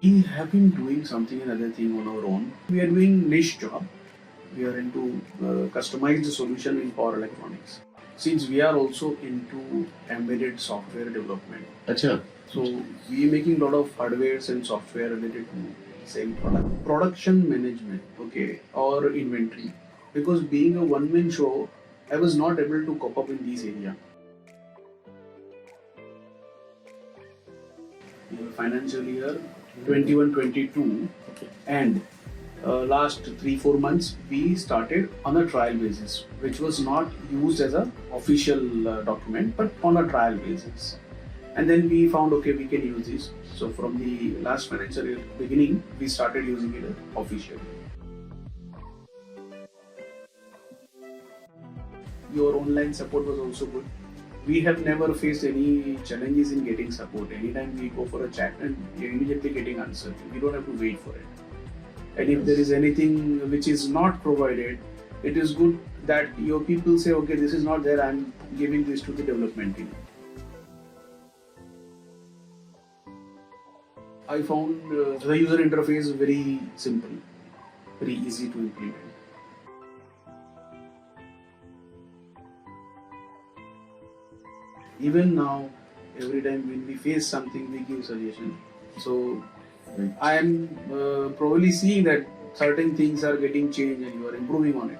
We have been doing something another thing on our own. We are doing niche job. We are into customized solution in power electronics. Since we are also into embedded software development. Acha. So we are making a lot of hardwares and software related to same product. Production management, okay, or inventory. Because being a one-man show, I was not able to cope up in this area. Financial year 21-22 and last 3-4 months we started on a trial basis, which was not used as a official document but on a trial basis, and then we found okay we can use this. So from the last financial year beginning we started using it officially. Your online support was also good. We have never faced any challenges in getting support. Anytime we go for a chat and we are immediately getting answered. We don't have to wait for it. And if there is anything which is not provided, it is good that your people say, okay, this is not there, I'm giving this to the development team. I found the user interface very simple, very easy to implement. Even now, every time when we face something, we give suggestion. So I am probably seeing that certain things are getting changed and you are improving on it.